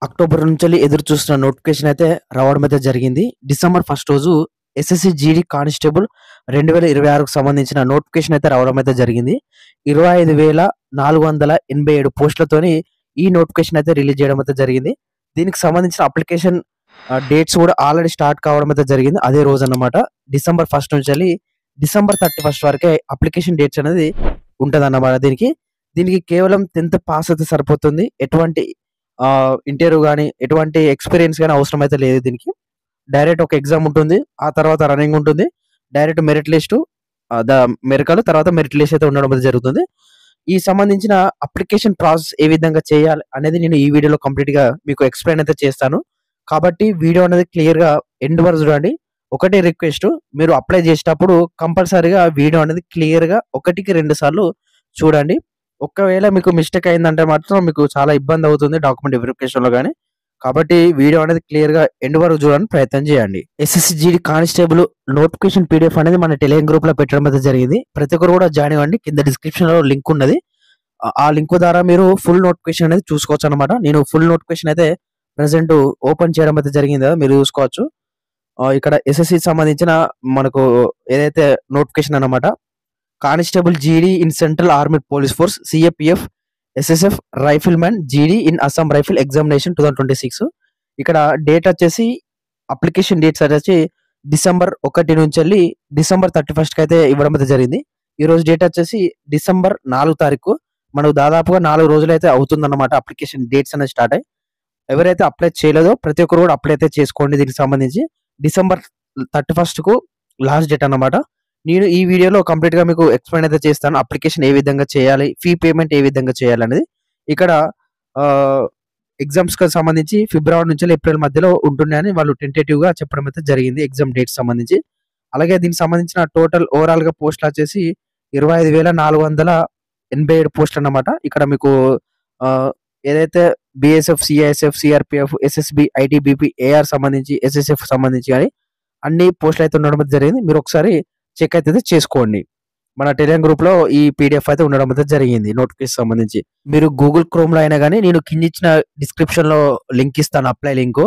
October నుంచెల్లి ఎదురు చూస్తున్న నోటిఫికేషన్ అయితే రావడం అయితే జరిగింది. డిసెంబర్ ఫస్ట్ రోజు ఎస్ఎస్‌సి జీడీ కానిస్టేబుల్ 2026కు సంబంధించిన నోటిఫికేషన్ అయితే రావడం అయితే జరిగింది. 25,487 పోస్టులతోని ఈ నోటిఫికేషన్ అయితే రిలీజ్ చేయడం అయితే జరిగింది. దీనికి సంబంధించిన అప్లికేషన్ డేట్స్ కూడా ఆల్రెడీ స్టార్ట్ కావడం అయితే జరిగింది. అదే రోజన్నమాట. డిసెంబర్ ఫస్ట్ నుంచెల్లి డిసెంబర్ 31 వరకే అప్లికేషన్ డేట్స్ అనేది ఉంటదన్నమాట దీనికి. దీనికి కేవలం 10థ్ పాస్ అయితే సరిపోతుంది. ఎటువంటి ఇంటర్వ్యూ గాని, ఎటువంటి ఎక్స్‌పీరియన్స్ గాని అవసరం అయితే లేదు దీనికి. డైరెక్ట్ ఒక ఎగ్జామ్ ఉంటుంది. ఆ తర్వాత రన్నింగ్ ఉంటుంది. డైరెక్ట్ మెరిట్ లిస్టు మెరికల్ తర్వాత మెరిట్ లిస్ట్ అయితే ఉండడం అయితే జరుగుతుంది. ఈ సంబంధించిన అప్లికేషన్ ప్రాసెస్ ఏ విధంగా చేయాలి అనేది నేను ఈ వీడియోలో కంప్లీట్‌గా మీకు ఎక్స్‌ప్లెయిన్ అయితే చేస్తాను. కాబట్టి వీడియో అనేది క్లియర్‌గా ఎండ్ వరకు చూడండి. ఒకటే రిక్వెస్ట్, మీరు అప్లై చేసేటప్పుడు కంపల్సరీగా వీడియో అనేది క్లియర్‌గా 1కి 2 సార్లు చూడండి. ఒకవేళ మీకు మిస్టేక్ అయిందంటే మాత్రం మీకు చాలా ఇబ్బంది అవుతుంది డాక్యుమెంట్ వెరిఫికేషన్‌లో గాని. కాబట్టి వీడియో అనేది క్లియర్‌గా ఎండ్ వరకు చూడడానికి ప్రయత్నం చేయండి. SSC GD constable notification PDF అనేది మన టెలిగ్రామ్ గ్రూప్‌లో పెట్టడం అయితే జరిగింది. ప్రతి ఒక్కరు కూడా జాయిన్ అవ్వండి. కింద డిస్క్రిప్షన్‌లో లింక్ ఉన్నది. ఆ లింక్ ద్వారా మీరు ఫుల్ నోటిఫికేషన్ అనేది చూసుకోవచ్చన్నమాట. నేను ఫుల్ నోటిఫికేషన్ అయితే ప్రెజెంట్ ఓపెన్ చేయడం అయితే జరిగింది కదా! మీరు చూసుకోవచ్చు. ఇక్కడ ఎస్ఎస్‌సికి సంబంధించిన మనకు ఏదైతే నోటిఫికేషన్ అన్నమాట. Constable GD in central armed police force CAPF SSF riflemen జీడీ ఇన్ అస్సాం రైఫిల్ ఎగ్జామినేషన్ 2026. ఇక్కడ డేట్ వచ్చేసి అప్లికేషన్ డేట్స్ వచ్చేసి డిసెంబర్ 1 నుంచెల్లి డిసెంబర్ 31కి అయితే ఇవ్వడం అయితే జరిగింది. ఈ రోజు డేట్ వచ్చేసి డిసెంబర్ 4 తారీఖు. మనకు దాదాపుగా 4 రోజులైతే అవుతుందన్నమాట అప్లికేషన్ డేట్స్ అనేది స్టార్ట్ అయ్యి. ఎవరైతే అప్లై చేయలేదో ప్రతి ఒక్కరు కూడా అప్లై అయితే చేసుకోండి దీనికి సంబంధించి. డిసెంబర్ 31కు లాస్ట్ డేట్ అన్నమాట. నేను ఈ వీడియోలో కంప్లీట్‌గా మీకు ఎక్స్‌ప్లెయిన్ అయితే చేస్తాను. అప్లికేషన్ ఏ విధంగా చేయాలి? ఫీ పేమెంట్ ఏ విధంగా చేయాలనేది. ఇక్కడ ఆహ్, ఎగ్జామ్స్‌కి సంబంధించి ఫిబ్రవరి నుంచి ఏప్రిల్ మధ్యలో ఉంటున్నాయని వాళ్ళు టెంటేటివ్‌గా చెప్పడం అయితే జరిగింది ఎగ్జామ్ డేట్స్ సంబంధించి. అలాగే దీనికి సంబంధించిన టోటల్ ఓవరాల్‌గా పోస్టులొచ్చేసి 25,487 పోస్టులన్నమాట. ఇక్కడ మీకు ఆహ్, ఏదైతే BSF, CISF, CRPF, SSB, ITBP, AR సంబంధించి, ఎస్ఎస్ఎఫ్ సంబంధించి గాని అన్ని పోస్టులయితే ఉండడం అయితే జరిగింది. మీరొకసారి చెక్ అయితే చేసుకోండి. మన టెలిగ్రామ్ గ్రూప్‌లో ఈ పీడీఎఫ్ అయితే ఉండడం అయితే జరిగింది నోటిఫికేషన్ సంబంధించి. మీరు గూగుల్ క్రోమ్‌లో అయినా గాని నేను కిందిచ్చిన డిస్క్రిప్షన్‌లో లింక్ ఇస్తాను అప్లై లింకు.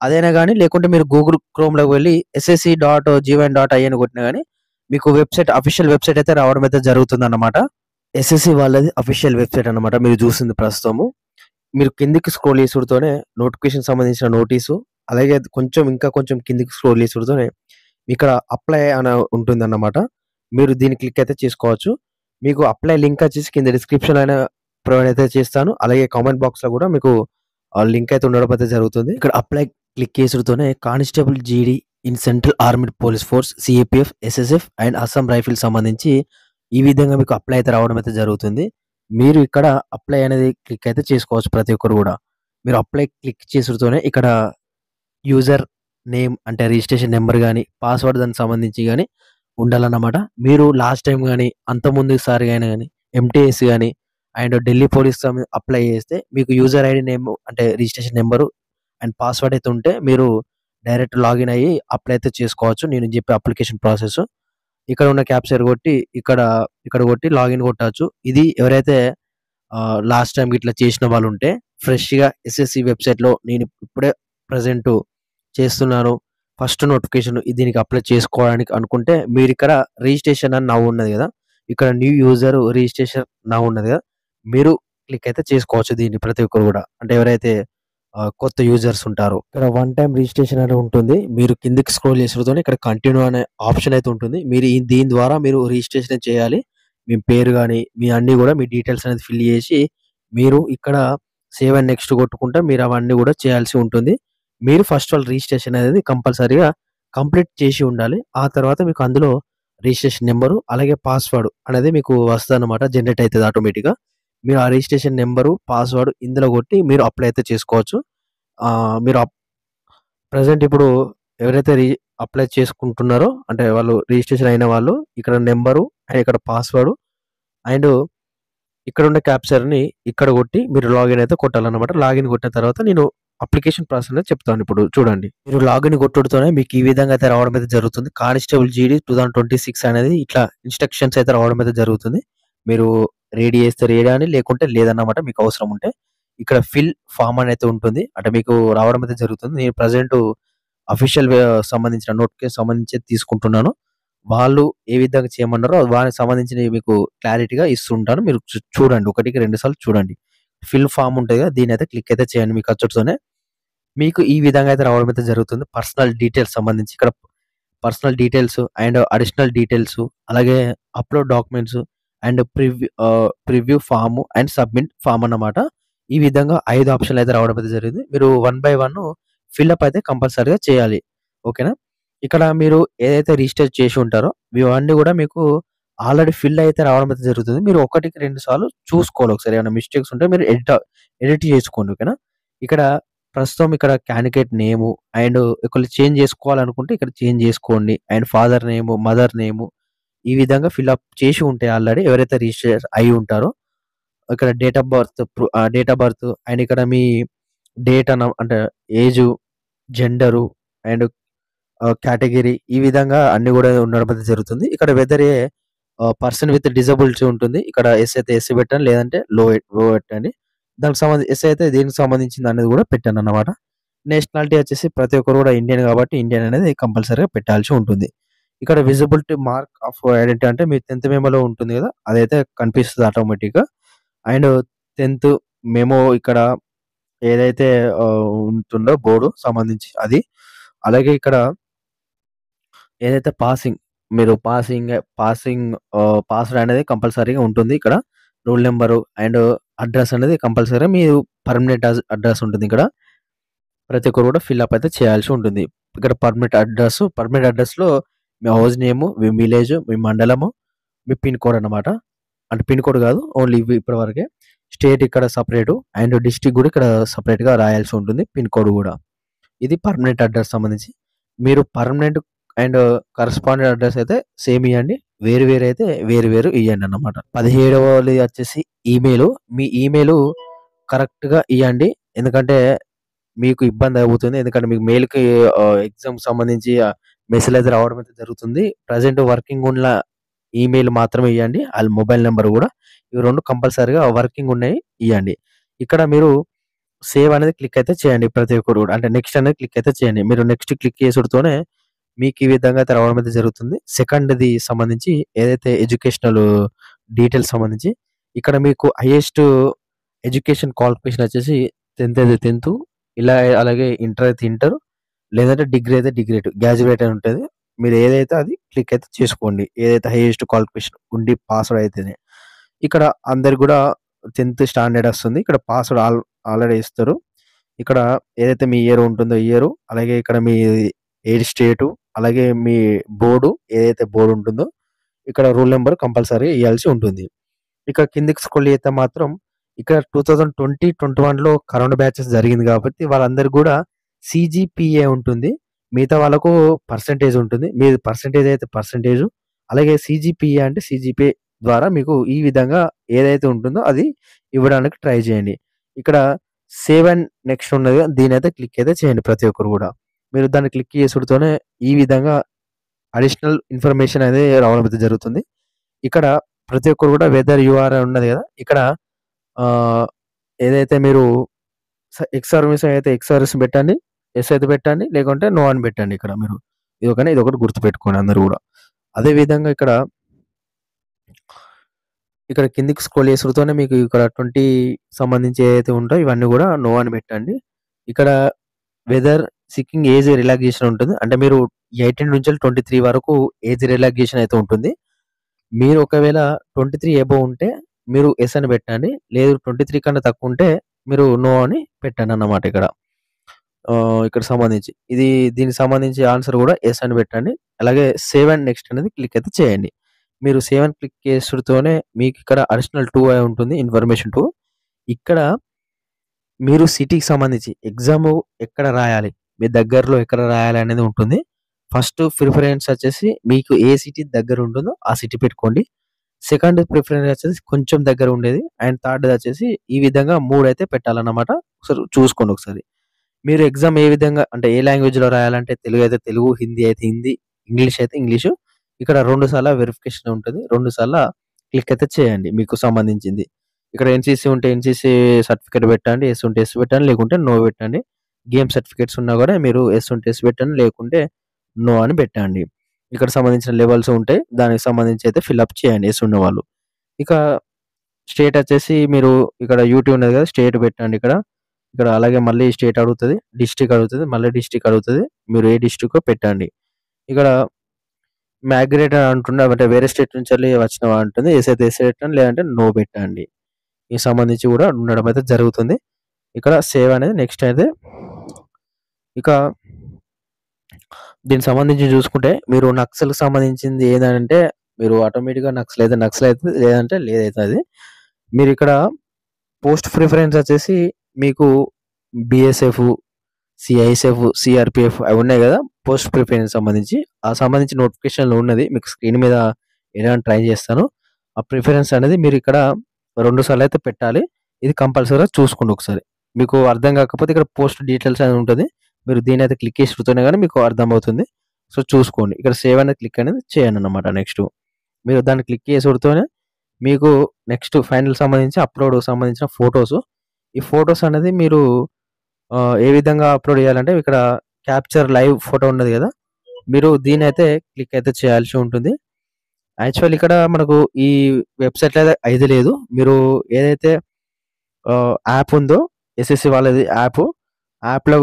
అదైనా గాని లేకుంటే మీరు గూగుల్ క్రోమ్‌లోకి వెళ్లి ssc.gvin.in కొట్టినా గాని మీకు వెబ్‌సైట్ అఫీషియల్ వెబ్‌సైట్ అయితే రావడం అయితే జరుగుతుందన్నమాట. ఎస్ఎస్‌సి వాళ్ళది అఫీషియల్ వెబ్‌సైట్ అన్నమాట మీరు చూసింది ప్రస్తుతము. మీరు కిందికి స్క్రోల్ చేసుడుతోనే నోటిఫికేషన్ సంబంధించిన నోటీసు, అలాగే ఇంకా కొంచెం కిందికి స్క్రోల్ చేసుడుతోనే ఇక్కడ అప్లై అని ఉంటుందన్నమాట. మీరు దీన్ని క్లిక్ అయితే చేసుకోవచ్చు. మీకు అప్లై లింక్ వచ్చేసి కింద డిస్క్రిప్షన్‌లో అయినా ప్రొవైడ్ అయితే చేస్తాను. అలాగే కామెంట్ బాక్స్‌లో కూడా మీకు లింక్ అయితే ఉండడం అయితే జరుగుతుంది. ఇక్కడ అప్లై క్లిక్ చేసుడుతోనే constable GD in central armed police force CAPF, SSF and Assam rifle సంబంధించి ఈ విధంగా మీకు అప్లై అయితే రావడం అయితే జరుగుతుంది. మీరు ఇక్కడ అప్లై అనేది క్లిక్ అయితే చేసుకోవచ్చు ప్రతి ఒక్కరు కూడా. మీరు అప్లై క్లిక్ చేసుడుతోనే ఇక్కడ యూజర్ నేమ్ అంటే రిజిస్ట్రేషన్ నంబర్ గాని, పాస్వర్డ్ దానికి సంబంధించి గాని ఉండాలన్నమాట. మీరు లాస్ట్ టైమ్ గాని, అంతకుముందుసారి గాని ఎంటీఎస్ గాని అండ్ ఢిల్లీ పోలీస్ అప్లై చేస్తే మీకు యూజర్ ఐడీ నేమ్ అంటే రిజిస్ట్రేషన్ నంబరు అండ్ పాస్వర్డ్ అయితే ఉంటే మీరు డైరెక్ట్ లాగిన్ అయ్యి అప్లై అయితే చేసుకోవచ్చు. నేను చెప్పే అప్లికేషన్ ప్రాసెస్. ఇక్కడ ఉన్న క్యాప్చర్ కొట్టి ఇక్కడ కొట్టి లాగిన్ కొట్టొచ్చు. ఇది ఎవరైతే లాస్ట్ టైమ్ ఇట్లా చేసిన వాళ్ళుంటే ఫ్రెష్‌గా ఎస్ఎస్‌సి వెబ్‌సైట్‌లో నేను ఇప్పుడే ప్రెజెంట్ చేస్తున్నాను. ఫస్ట్ నోటిఫికేషన్ దీనికి అప్లై చేసుకోవడానికి అనుకుంటే మీరిక్కడ రిజిస్ట్రేషన్ అని నౌ ఉన్నది గదా! ఇక్కడ న్యూ యూజర్ రిజిస్ట్రేషన్ నౌ ఉన్నది గదా! మీరు క్లిక్ అయితే చేసుకోవచ్చు దీన్ని ప్రతి ఒక్కరు గూడా. అంటే ఎవరైతే కొత్త యూజర్స్ ఉంటారో. ఇక్కడ వన్ టైమ్ రిజిస్ట్రేషన్ అని ఉంటుంది. మీరు కిందకి స్క్రోల్ చేసుడుతోనే ఇక్కడ కంటిన్యూ అనే ఆప్షన్ అయితే ఉంటుంది. మీరు దీని ద్వారా మీరు రిజిస్ట్రేషన్ చేయాలి. మీ పేరు గాని, మీ అన్నీ గూడా మీ డీటెయిల్స్ అనేది ఫిల్ చేసి మీరు ఇక్కడ సేవ్ అండ్ నెక్స్ట్ కొట్టుకుంటే మీరు అవన్నీ గూడా చేయాల్సి ఉంటుంది. మీరు ఫస్ట్ ఆల్ రిజిస్ట్రేషన్ అనేది కంపల్సరీగా కంప్లీట్ చేసి ఉండాలి. ఆ తర్వాత మీకు అందులో రిజిస్ట్రేషన్ నంబరు అలాగే పాస్వర్డ్ అనేది మీకు వస్తదన్నమాట. జనరేట్ అయితది ఆటోమేటిక్‌గా. మీరు ఆ రిజిస్ట్రేషన్ నంబరు, పాస్వర్డ్ ఇందులో కొట్టి మీరు అప్లై అయితే చేసుకోవచ్చు. మీరు ప్రెజెంట్ ఇప్పుడు ఎవరైతే అప్లై చేసుకుంటున్నారో అంటే వాళ్ళు రిజిస్ట్రేషన్ అయిన వాళ్ళు ఇక్కడ నంబరు అండ్ ఇక్కడ పాస్వర్డ్ అండ్ ఇక్కడున్న క్యాప్చర్‌ని ఇక్కడ కొట్టి మీరు లాగిన్ అయితే కొట్టాలన్నమాట. లాగిన్ కొట్టిన తర్వాత నేను అప్లికేషన్ ప్రాసెస్ అనేది చెప్తాను ఇప్పుడు చూడండి. మీరు లాగిన్ కొట్టుడుతోనే మీకు ఈ విధంగా అయితే రావడం అయితే జరుగుతుంది. కానిస్టేబుల్ జీడీ 2026 అనేది ఇట్లా ఇన్‌స్ట్రక్షన్స్ అయితే రావడం అయితే జరుగుతుంది. మీరు రెడీ చేస్తే రెడీ అని లేకుంటే లేదన్నమాట మీకు అవసరం ఉంటే. ఇక్కడ ఫిల్ ఫార్మ్ అనైతే ఉంటుంది. అంటే మీకు రావడం అయితే జరుగుతుంది. నేను ప్రెజెంట్ అఫీషియల్ సంబంధించిన నోటిఫికేషన్ సంబంధించి తీసుకుంటున్నాను. వాళ్ళు ఏ విధంగా చేయమన్నారో వానికి సంబంధించినవి మీకు క్లారిటీగా ఇస్తుంటాను. మీరు చూడండి. ఒకటికి 2 సార్లు చూడండి. ఫిల్ ఫార్మ్ ఉంటది కదా! దీన్నైతే క్లిక్ అయితే చేయండి మీ ఖర్చుతోనే. మీకు ఈ విధంగా అయితే రావడం అయితే జరుగుతుంది. పర్సనల్ డీటెయిల్స్ సంబంధించి ఇక్కడ personal details and additional details అలాగే upload documents and preview form and submit form అన్నమాట. ఈ విధంగా 5 ఆప్షన్‌లు అయితే రావడం అయితే జరిగింది. మీరు వన్ బై వన్ ఫిల్‌అప్ అయితే కంపల్సరీగా చేయాలి. ఓకేనా? ఇక్కడ మీరు ఏదైతే రిజిస్టర్ చేసి ఉంటారో ఇవన్నీ కూడా మీకు ఆల్రెడీ ఫిల్ అయితే రావడం అయితే జరుగుతుంది. మీరు ఒకటికి 2 సార్లు చూసుకోవాలి ఒకసారి. ఏమైనా మిస్టేక్స్ ఉంటే మీరు ఎడిట్ చేసుకోండి. ఓకేనా? ఇక్కడ ప్రస్తుతం ఇక్కడ క్యాండిడేట్ నేము అండ్ ఒకవేళ చేంజ్ చేసుకోవాలనుకుంటే ఇక్కడ చేంజ్ చేసుకోండి. And father name, mother name ఈ విధంగా ఫిల్‌అప్ చేసి ఉంటే ఆల్రెడీ ఎవరైతే రిజిస్టర్ అయ్యి ఉంటారో ఇక్కడ డేట్ ఆఫ్ బర్త్ అండ్ ఇక్కడ మీ డేట్ అంటే ఏజు, జెండరు అండ్ కేటగిరీ ఈ విధంగా అన్నీ గూడా ఉండడం అయితే జరుగుతుంది. ఇక్కడ వెదర్ పర్సన్ విత్ డిజబిలిటీ ఉంటుంది. ఇక్కడ ఎస్ అయితే ఎస్ పెట్టండి. లేదంటే లో పెట్టండి. దానికి ఎస్ అయితే దేనికి సంబంధించింది అనేది గూడా పెట్టానన్నమాట. నేషనాలిటీ వచ్చేసి ప్రతి ఒక్కరు గూడా ఇండియన్ కాబట్టి ఇండియన్ అనేది కంపల్సరీగా పెట్టాల్సి ఉంటుంది. ఇక్కడ విజిబిలిటీ మార్క్ ఆఫ్ ఐడెంటిటీ అంటే మీ 10థ్ మెమోలో ఉంటుంది గదా! అదైతే కనిపిస్తది ఆటోమేటిక్‌గా. అండ్ 10థ్ మెమో ఇక్కడ ఏదైతే ఉంటుందో బోర్డు సంబంధించి అది. అలాగే ఇక్కడ ఏదైతే మీరు పాస్‌వర్డ్ అనేది కంపల్సరీగా ఉంటుంది ఇక్కడ. రోల్ నంబరు అండ్ అడ్రెస్ అనేది కంపల్సరీగా మీరు పర్మనెంట్ అడ్రెస్ ఉంటుంది ఇక్కడ. ప్రతి ఒక్కరు కూడా ఫిల్‌అప్ అయితే చేయాల్సి ఉంటుంది. ఇక్కడ పర్మనెంట్ అడ్రెస్‌లో మీ హౌస్ నేము, మీ విలేజ్, మీ మండలము, మీ పిన్ కోడ్ అన్నమాట. అంటే పిన్ కోడ్ కాదు. ఓన్లీ ఇవి ఇప్పటి వరకే. స్టేట్ ఇక్కడ సెపరేటు అండ్ డిస్ట్రిక్ట్ కూడా ఇక్కడ సెపరేట్‌గా రాయాల్సి ఉంటుంది. పిన్ కోడ్ కూడా. ఇది పర్మనెంట్ అడ్రెస్ సంబంధించి. మీరు పర్మనెంట్ అండ్ కరస్పాండెంట్ అడ్రెస్ అయితే సేమ్ ఇయ్యండి. వేరు అయితే వేరు ఇయ్యండన్నమాట. 17వది వచ్చేసి ఈమెయిలు. మీ ఈమెయిలు కరెక్ట్‌గా ఇయ్యండి. ఎందుకంటే మీకు ఇబ్బంది అవుతుంది. ఎందుకంటే మీకు మెయిల్‌కి ఎగ్జామ్‌కి సంబంధించి మెసేజ్ అయితే రావడం అయితే జరుగుతుంది. ప్రెజెంట్ వర్కింగ్ ఉన్న ఈమెయిల్ మాత్రమే ఇయ్యండి. ఆళ్ళ మొబైల్ నంబర్ గూడా. ఇవి 2 కంపల్సరీగా వర్కింగ్ ఉన్నాయి ఇయ్యండి. ఇక్కడ మీరు సేవ్ అనేది క్లిక్ అయితే చేయండి ప్రతి ఒక్కరు గూడా. అంటే నెక్స్ట్ అనేది క్లిక్ అయితే చేయండి. మీరు నెక్స్ట్ క్లిక్ చేసుడుతోనే మీకు ఈ విధంగా అయితే రావడం అయితే జరుగుతుంది. సెకండ్‌ది సంబంధించి ఏదైతే ఎడ్యుకేషనల్ డీటెయిల్స్ సంబంధించి ఇక్కడ మీకు హైయెస్ట్ ఎడ్యుకేషన్ క్వాలిఫికేషన్ వచ్చేసి 10థ్ అయితే 10థ్ అలాగే ఇంటర్ అయితే ఇంటర్ లేదంటే డిగ్రీ అయితే డిగ్రీ గ్రాడ్యుయేట్ అని ఉంటది. మీరు ఏదైతే అది క్లిక్ అయితే చేసుకోండి. ఏదైతే హైయెస్ట్ క్వాలిఫికేషన్ ఉండి పాస్‌వర్డ్ అయితేనే. ఇక్కడ అందరికి గూడా 10థ్ స్టాండర్డ్ వస్తుంది. ఇక్కడ పాస్‌వర్డ్ ఆల్రెడీ ఇస్తారు. ఇక్కడ ఏదైతే మీ ఇయర్ ఉంటుందో ఇయరు, అలాగే ఇక్కడ మీ ఏది స్టేటు, అలాగే మీ బోర్డు ఏదైతే బోర్డ్ ఉంటుందో ఇక్కడ రూల్ నంబర్ కంపల్సరీ ఇయ్యాల్సి ఉంటుంది. ఇక కిందకి స్క్రోల్ చేస్తే మాత్రం ఇక్కడ 2020, 21లో కరోనా బ్యాచెస్ జరిగింది కాబట్టి వాళ్ళందరికి గూడా సీజీపీఏ ఉంటుంది. మిగతా వాళ్ళకు పర్సెంటేజ్ ఉంటుంది. మీది పర్సెంటేజ్ అయితే పర్సెంటేజు. అలాగే సీజీపీఏ అంటే సీజీపీఏ ద్వారా మీకు ఈ విధంగా ఏదైతే ఉంటుందో అది ఇవ్వడానికి ట్రై చేయండి. ఇక్కడ సేవ్ అండ్ నెక్స్ట్ ఉన్నది కదా! దీనైతే క్లిక్ అయితే చేయండి ప్రతి ఒక్కరు గూడా. మీరు దాన్ని క్లిక్ చేసుడుతోనే ఈ విధంగా అడిషనల్ ఇన్ఫర్మేషన్ అనేది రావడం అయితే జరుగుతుంది. ఇక్కడ ప్రతి ఒక్కరు గూడా వెదర్ యూఆర్ ఉన్నది గదా! ఇక్కడ ఆహ్, ఏదైతే మీరు ఎక్స్ సర్వీస్ అయితే ఎక్స్ సర్వీస్ పెట్టండి. యెస్ అయితే పెట్టండి. లేకుంటే నో అని పెట్టండి ఇక్కడ మీరు. ఇదొకటి గుర్తుపెట్టుకోండి అందరూ గూడా. అదే విధంగా ఇక్కడ కిందకి స్క్రోల్ చేసుడుతోనే మీకు ఇక్కడ 20 సంబంధించి ఏదైతే ఉంటాయో ఇవన్నీ గూడా నో అని పెట్టండి. ఇక్కడ వెదర్ సీకింగ్ ఏజ్ రిలాక్సేషన్ ఉంటుంది. అంటే మీరు 18 నుంచి 23 వరకు ఏజ్ రిలాక్సేషన్ అయితే ఉంటుంది. మీరు ఒకవేళ 23 అబోవ్ ఉంటే మీరు యెస్ అని పెట్టండి. లేదు 23 కన్నా తక్కువ ఉంటే మీరు నో అని పెట్టండన్నమాట ఇక్కడ. ఇక్కడ సంబంధించి. దీనికి సంబంధించి ఆన్సర్ గూడా యెస్ అని పెట్టండి. అలాగే సేవ్ అండ్ నెక్స్ట్ అనేది క్లిక్ అయితే చేయండి. మీరు సేవ్ అని క్లిక్ చేసుడుతోనే మీకిక్కడ అడిషనల్ 2 అని ఉంటుంది. ఇన్ఫర్మేషన్ 2 ఇక్కడ మీరు సిటీకి సంబంధించి ఎగ్జాము ఎక్కడ రాయాలి? మీ దగ్గరలో ఎక్కడ రాయాలి అనేది ఉంటుంది. ఫస్ట్ ప్రిఫరెన్స్ వచ్చేసి మీకు ఏ సిటీ దగ్గర ఉంటుందో ఆ సిటీ పెట్టుకోండి. సెకండ్ ప్రిఫరెన్స్ వచ్చేసి కొంచెం దగ్గర ఉండేది. అండ్ థర్డ్‌ది వచ్చేసి ఈ విధంగా 3 అయితే పెట్టాలన్నమాట. ఒకసారి చూసుకోండి ఒకసారి. మీరు ఎగ్జామ్ ఏ విధంగా అంటే ఏ లాంగ్వేజ్‌లో రాయాలంటే తెలుగు అయితే తెలుగు, హిందీ అయితే హిందీ, ఇంగ్లీష్ అయితే ఇంగ్లీషు. ఇక్కడ 2 సార్ల వెరిఫికేషన్ ఉంటది. 2 సార్ల క్లిక్ అయితే చేయండి మీకు సంబంధించింది. ఇక్కడ ఎన్‌సీసీ ఉంటే ఎన్‌సీసీ సర్టిఫికేట్ పెట్టండి. యెస్ ఉంటే యెస్ పెట్టండి. లేకుంటే నో పెట్టండి. గేమ్ సర్టిఫికేట్స్ ఉన్నా కూడా మీరు యెస్ ఉంటే యెస్ పెట్టండి. లేకుంటే నో అని పెట్టండి. ఇక్కడ సంబంధించిన లెవెల్స్ ఉంటాయి. దానికి సంబంధించి అయితే ఫిల్అప్ చేయండి యెస్ ఉన్నవాళ్ళు. ఇక స్టేట్ వచ్చేసి మీరు ఇక్కడ యూటీ ఉన్నది కదా! స్టేట్ పెట్టండి ఇక్కడ. ఇక్కడ అలాగే మళ్ళీ స్టేట్ అడుగుతది. డిస్ట్రిక్ట్ అడుగుతది. మళ్ళీ డిస్ట్రిక్ట్ అడుగుతది. మీరు ఏ డిస్ట్రిక్టో పెట్టండి. ఇక్కడ మైగ్రేట్ అని అంటుండే అంటే వేరే స్టేట్ నుంచెల్లి వచ్చినవా అంటుంది. యెస్ అయితే యెస్ పెట్టండి. లేదంటే నో పెట్టండి. దీనికి సంబంధించి కూడా ఉండడం అయితే జరుగుతుంది. ఇక్కడ సేవ్ అనేది నెక్స్ట్ అయితే ఇక దీనికి సంబంధించి చూసుకుంటే మీరు నక్సల్‌కి సంబంధించింది ఏదంటే మీరు ఆటోమేటిక్‌గా నక్సల్ అయితే నక్సల్ అయితది. లేదంటే లేదైతది. మీరిక్కడ పోస్ట్ ప్రిఫరెన్స్ వచ్చేసి మీకు బీఎస్ఎఫ్, సీఐఎస్ఎఫ్, సీఆర్‌పీఎఫ్ అవి ఉన్నాయి కదా! పోస్ట్ ప్రిఫరెన్స్ సంబంధించి. ఆ సంబంధించి నోటిఫికేషన్‌లో ఉన్నది. మీకు స్క్రీన్ మీద ఎయడానికి ట్రై చేస్తాను. ఆ ప్రిఫరెన్స్ అనేది మీరిక్కడ 2 సార్లు అయితే పెట్టాలి. ఇది కంపల్సరీగా చూసుకోండి ఒకసారి. మీకు అర్థం కాకపోతే ఇక్కడ పోస్ట్ డీటెయిల్స్ అని ఉంటది. మీరు దీన్నైతే క్లిక్ చేసుడుతోనే గాని మీకు అర్థమవుతుంది. సో, చూసుకోండి. ఇక్కడ సేవ్ అనేది క్లిక్ అనేది చేయండన్నమాట నెక్స్ట్. మీరు దాన్ని క్లిక్ చేసుడుతోనే మీకు నెక్స్ట్ ఫైనల్ సంబంధించి అప్‌లోడ్‌కి సంబంధించిన ఫోటోస్. ఈ ఫోటోస్ అనేది మీరు ఏ విధంగా అప్‌లోడ్ చేయాలంటే ఇక్కడ క్యాప్చర్ లైవ్ ఫోటో ఉన్నది కదా! మీరు దీన్నైతే క్లిక్ అయితే చేయాల్సి ఉంటుంది. యాక్చువల్లీ ఇక్కడ మనకు ఈ వెబ్‌సైట్‌లో అయితే లేదు. మీరు ఏదైతే యాప్ ఉందో ఎస్ఎస్‌సి వాళ్ళది యాప్‌లో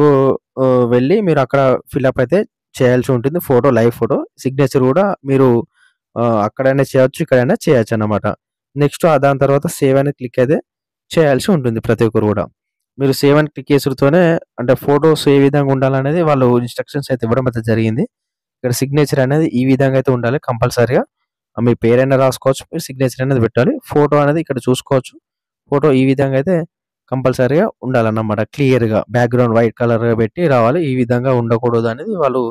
వెళ్లి మీరు అక్కడ ఫిల్అప్ అయితే చేయాల్సి ఉంటుంది. Photo live photo. సిగ్నేచర్ కూడా మీరు అక్కడైనా చేయొచ్చు. ఇక్కడైనా చేయొచ్చన్నమాట. నెక్స్ట్ దాని తర్వాత సేవ్ అని క్లిక్ అయితే చేయాల్సి ఉంటుంది ప్రతి ఒక్కరు కూడా. మీరు సేవ్ అని క్లిక్ చేసుడుతోనే అంటే ఫోటోస్ ఏ విధంగా ఉండాలనేది వాళ్ళు ఇన్‌స్ట్రక్షన్స్ అయితే ఇవ్వడం అయితే జరిగింది. ఇక్కడ సిగ్నేచర్ అనేది ఈ విధంగా అయితే ఉండాలి కంపల్సరీగా. మీ పేరైనా రాసుకోవచ్చు. మీరు సిగ్నేచర్ అనేది పెట్టాలి. ఫోటో అనేది ఇక్కడ చూసుకోవచ్చు. ఫోటో ఈ విధంగా అయితే కంపల్సరీగా ఉండాలన్నమాట. క్లియర్‌గా బ్యాక్‌గ్రౌండ్ వైట్ కలర్‌గా పెట్టి రావాలి. ఈ విధంగా ఉండకూడదు అనేది వాళ్ళు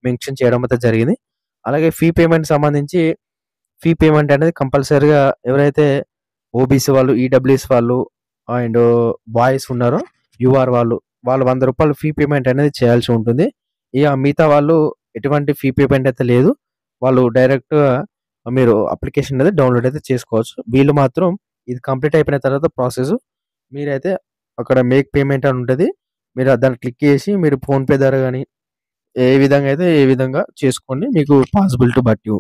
మెన్షన్ చేయడం అయితే జరిగింది. అలాగే ఫీ పేమెంట్ సంబంధించి ఫీ పేమెంట్ అనేది కంపల్సరీగా ఎవరైతే ఓబీసీ వాళ్ళు, ఈడబ్ల్యూఎస్ వాళ్ళు అండ్ బాయ్స్ ఉన్నారో యూఆర్ వాళ్ళు రూ. 100 ఫీ పేమెంట్ అనేది చేయాల్సి ఉంటుంది. ఇక మిగతా వాళ్ళు ఎటువంటి ఫీ పేమెంట్ అయితే లేదు. వాళ్ళు డైరెక్ట్‌గా మీరు అప్లికేషన్ అనేది డౌన్‌లోడ్ అయితే చేసుకోవచ్చు. వీళ్ళు మాత్రం ఇది కంప్లీట్ అయిపోయిన తర్వాత ప్రాసెస్ మీరైతే అక్కడ మేక్ పేమెంట్ అని ఉంటది. మీరు దాన్ని క్లిక్ చేసి మీరు ఫోన్‌పే ద్వారా గాని ఏ విధంగా చేసుకోండి. మీకు పాసిబిలిటీ బట్టి.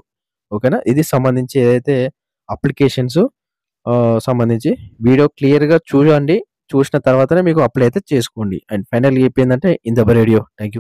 ఓకేనా? ఇది సంబంధించి ఏదైతే అప్లికేషన్స్ సంబంధించి వీడియో క్లియర్‌గా చూడండి. చూసిన తర్వాతనే మీకు అప్లై అయితే చేసుకోండి. అండ్ ఫైనల్‌గా చెప్పేందంటే in the radio. Thank you.